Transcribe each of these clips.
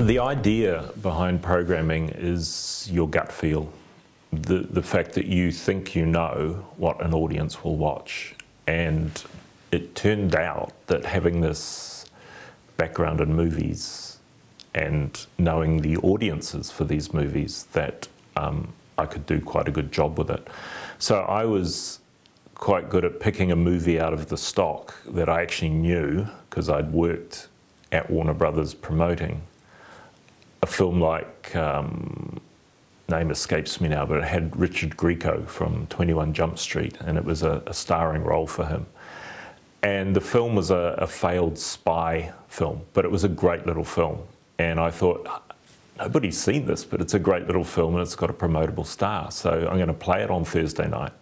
The idea behind programming is your gut feel. The fact that you think you know what an audience will watch. And it turned out that having this background in movies and knowing the audiences for these movies, that I could do quite a good job with it. So I was quite good at picking a movie out of the stock that I actually knew, because I'd worked at Warner Brothers promoting a film like, name escapes me now, but it had Richard Grieco from 21 Jump Street, and it was a starring role for him. And the film was a failed spy film, but it was a great little film. And I thought, nobody's seen this, but it's a great little film and it's got a promotable star. So I'm going to play it on Thursday night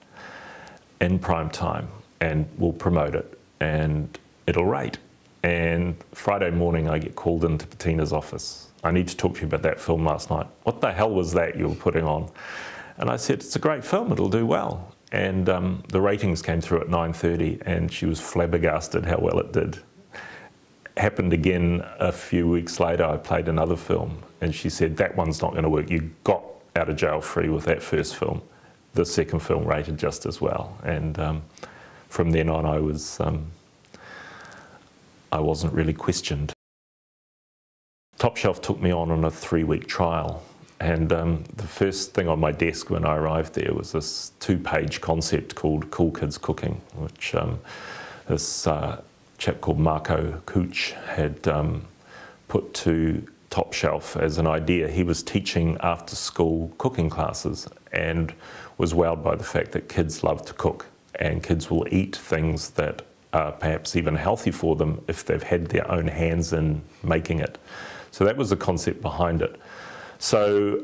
in prime time and we'll promote it and it'll rate. And Friday morning I get called into Bettina's office. I need to talk to you about that film last night. What the hell was that you were putting on? And I said, it's a great film, it'll do well. And the ratings came through at 9:30 and she was flabbergasted how well it did. Happened again a few weeks later, I played another film and she said, that one's not going to work. You got out of jail free with that first film. The second film rated just as well. And from then on I wasn't really questioned. Top Shelf took me on a 3-week trial. And the first thing on my desk when I arrived there was this 2-page concept called Cool Kids Cooking, which this chap called Marco Cooch had put to Top Shelf as an idea. He was teaching after-school cooking classes and was wowed by the fact that kids love to cook and kids will eat things that are perhaps even healthy for them if they've had their own hands in making it. So that was the concept behind it. So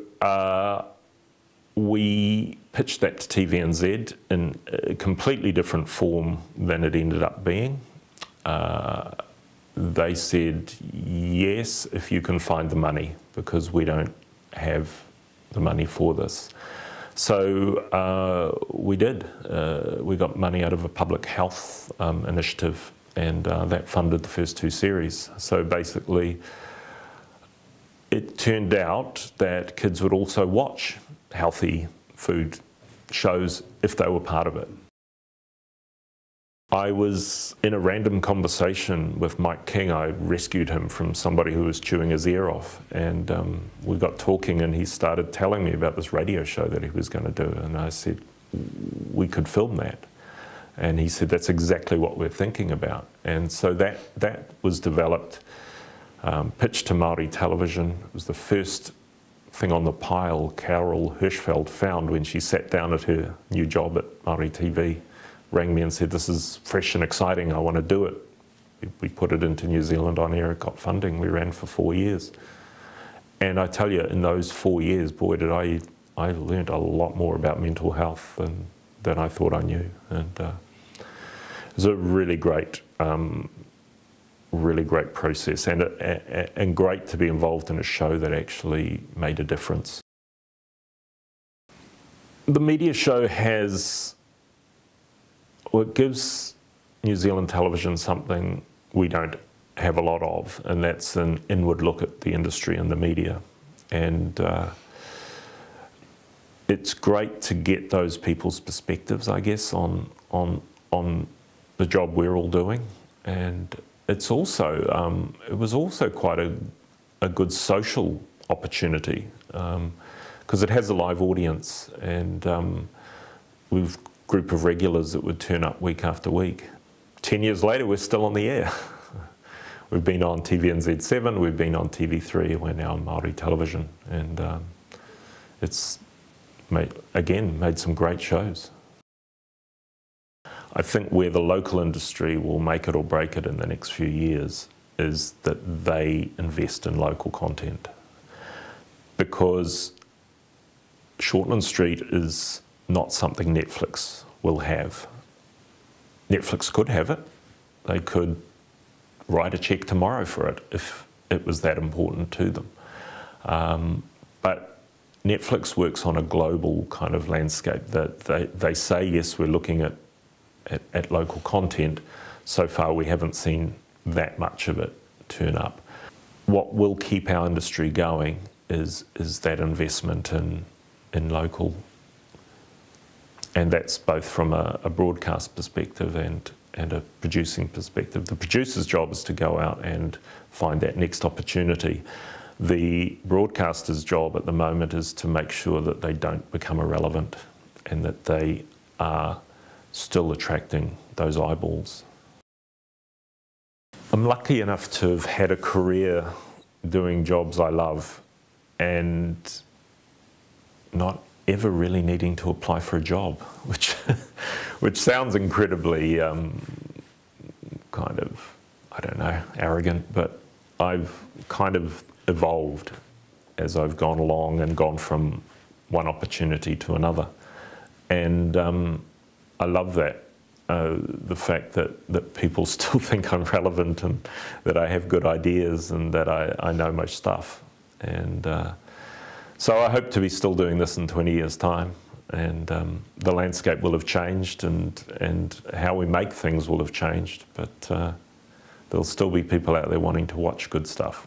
we pitched that to TVNZ in a completely different form than it ended up being. They said, yes, if you can find the money, because we don't have the money for this. So we did. We got money out of a public health initiative, and that funded the first 2 series. So basically, it turned out that kids would also watch healthy food shows if they were part of it. I was in a random conversation with Mike King. I rescued him from somebody who was chewing his ear off, and we got talking and he started telling me about this radio show that he was going to do, and I said, we could film that. And he said, that's exactly what we're thinking about. And so that was developed, pitched to Māori television. It was the first thing on the pile Carol Hirschfeld found when she sat down at her new job at Māori TV. Rang me and said, this is fresh and exciting, I want to do it. We put it into New Zealand On Air, it got funding, we ran for 4 years. And I tell you, in those 4 years, boy, did I learned a lot more about mental health than I thought I knew. And it was a really great process, and great to be involved in a show that actually made a difference. The media show has, well, it gives New Zealand television something we don't have a lot of, and that's an inward look at the industry and the media. And it's great to get those people's perspectives, I guess, on the job we're all doing. And it's also, it was also quite a good social opportunity, because it has a live audience, and we've group of regulars that would turn up week after week. 10 years later, we're still on the air. We've been on TVNZ 7, we've been on TV3, we're now on Māori television, and it's made some great shows. I think where the local industry will make it or break it in the next few years is that they invest in local content. Because Shortland Street is not something Netflix will have. Netflix could have it. They could write a check tomorrow for it if it was that important to them. But Netflix works on a global kind of landscape. That they say, yes, we're looking at local content. So far we haven't seen that much of it turn up. what will keep our industry going is that investment in local, and that's both from a broadcast perspective and a producing perspective. The producer's job is to go out and find that next opportunity. The broadcaster's job at the moment is to make sure that they don't become irrelevant and that they are still attracting those eyeballs. I'm lucky enough to have had a career doing jobs I love and not ever really needing to apply for a job, which sounds incredibly kind of, I don't know, arrogant, but I've kind of evolved as I've gone along and gone from one opportunity to another. And I love that. The fact that people still think I'm relevant and that I have good ideas and that I know much stuff. And so I hope to be still doing this in 20 years' time, and the landscape will have changed and how we make things will have changed, but there'll still be people out there wanting to watch good stuff.